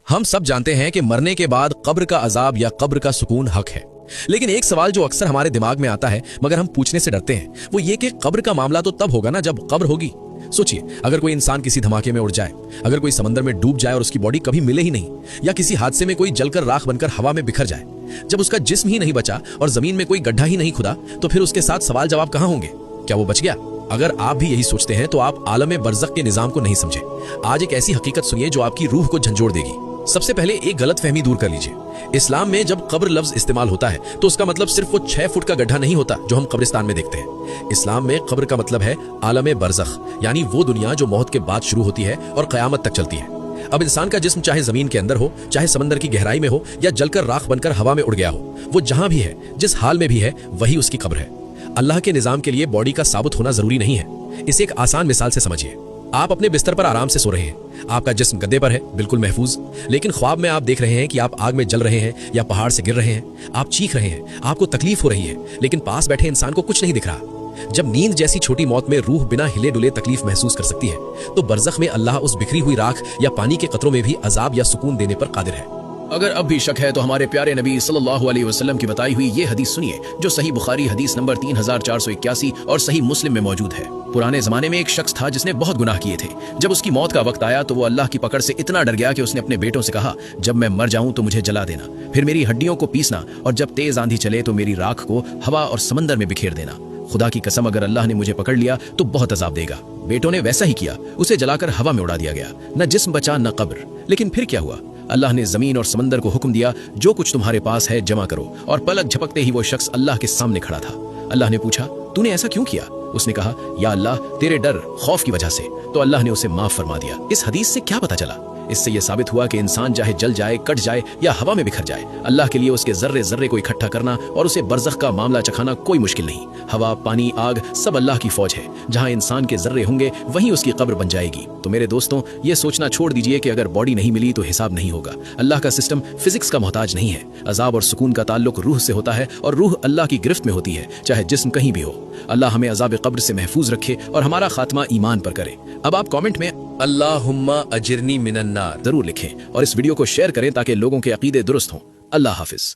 हम सब जानते हैं कि मरने के बाद कब्र का अजाब या कब्र का सुकून हक है, लेकिन एक सवाल जो अक्सर हमारे दिमाग में आता है मगर हम पूछने से डरते हैं, वो ये कि कब्र का मामला तो तब होगा ना जब कब्र होगी। सोचिए, अगर कोई इंसान किसी धमाके में उड़ जाए, अगर कोई समंदर में डूब जाए और उसकी बॉडी कभी मिले ही नहीं, या किसी हादसे में कोई जलकर राख बनकर हवा में बिखर जाए, जब उसका जिस्म ही नहीं बचा और जमीन में कोई गड्ढा ही नहीं खुदा, तो फिर उसके साथ सवाल जवाब कहां होंगे? क्या वो बच गया? अगर आप भी यही सोचते हैं तो आप आलम बरज़ख के निजाम को नहीं समझे। आज एक ऐसी हकीकत सुनिए जो आपकी रूह को झंझोड़ देगी। सबसे पहले एक गलत फहमी दूर कर लीजिए। इस्लाम में जब कब्र लफ्ज इस्तेमाल होता है तो उसका मतलब सिर्फ वो 6 फुट का गड्ढा नहीं होता जो हम कब्रिस्तान में देखते हैं। इस्लाम में कब्र का मतलब है आलम बरज़ख, यानी वो दुनिया जो मौत के बाद शुरू होती है और क़यामत तक चलती है। अब इंसान का जिस्म चाहे जमीन के अंदर हो, चाहे समंदर की गहराई में हो, या जलकर राख बनकर हवा में उड़ गया हो, वो जहां भी है, जिस हाल में भी है, वही उसकी कब्र है। अल्लाह के निजाम के लिए बॉडी का साबुत होना जरूरी नहीं है। इसे एक आसान मिसाल से समझिए। आप अपने बिस्तर पर आराम से सो रहे हैं, आपका जिस्म गद्दे पर है, बिल्कुल महफूज, लेकिन ख्वाब में आप देख रहे हैं कि आप आग में जल रहे हैं या पहाड़ से गिर रहे हैं। आप चीख रहे हैं, आपको तकलीफ हो रही है, लेकिन पास बैठे इंसान को कुछ नहीं दिख रहा। जब नींद जैसी छोटी मौत में रूह बिना हिले डुले तकलीफ महसूस कर सकती है, तो बरज़ख में अल्लाह उस बिखरी हुई राख या पानी के कतरों में भी अजाब या सुकून देने पर कादिर है। अगर अब भी शक है तो हमारे प्यारे नबी सल्लल्लाहु अलैहि वसल्लम की बताई हुई ये हदीस सुनिए, जो सही बुखारी हदीस नंबर 3481 और सही मुस्लिम में मौजूद है। पुराने जमाने में एक शख्स था जिसने बहुत गुनाह किए थे। जब उसकी मौत का वक्त आया तो वो अल्लाह की पकड़ से इतना डर गया कि उसने अपने बेटों से कहा, जब मैं मर जाऊं तो मुझे जला देना, फिर मेरी हड्डियों को पीसना, और जब तेज आंधी चले तो मेरी राख को हवा और समंदर में बिखेर देना। खुदा की कसम, अगर अल्लाह ने मुझे पकड़ लिया तो बहुत अजाब देगा। बेटों ने वैसा ही किया, उसे जलाकर हवा में उड़ा दिया गया। न जिस्म बचा न कब्र। लेकिन फिर क्या हुआ? अल्लाह ने जमीन और समंदर को हुक्म दिया, जो कुछ तुम्हारे पास है जमा करो, और पलक झपकते ही वो शख्स अल्लाह के सामने खड़ा था। अल्लाह ने पूछा, तूने ऐसा क्यों किया? उसने कहा, या अल्लाह, तेरे डर खौफ की वजह से। तो अल्लाह ने उसे माफ फरमा दिया। इस हदीस से क्या पता चला? इससे यह साबित हुआ कि इंसान चाहे जल जाए, कट जाए या हवा में बिखर जाए, अल्लाह के लिए उसके जर्रे जर्रे को इकट्ठा करना और उसे बरज़ख का मामला चखाना कोई मुश्किल नहीं। हवा, पानी, आग सब अल्लाह की फौज है। जहां इंसान के जर्रे होंगे वहीं उसकी कब्र बन जाएगी। तो मेरे दोस्तों, ये सोचना छोड़ दीजिए कि अगर बॉडी नहीं मिली तो हिसाब नहीं होगा। अल्लाह का सिस्टम फिजिक्स का मोहताज नहीं है। अजाब और सुकून का ताल्लुक रूह से होता है, और रूह अल्लाह की गिरफ्त में होती है, चाहे जिस्म कहीं भी हो। अल्लाह हमें अजाब कब्र से महफूज रखे और हमारा खात्मा ईमान पर करे। अब आप कमेंट में अल्लाहुम्मा अजिरनी मिनन्नार जरूर लिखें और इस वीडियो को शेयर करें ताकि लोगों के अकीदे दुरुस्त हों। अल्लाह हाफिज।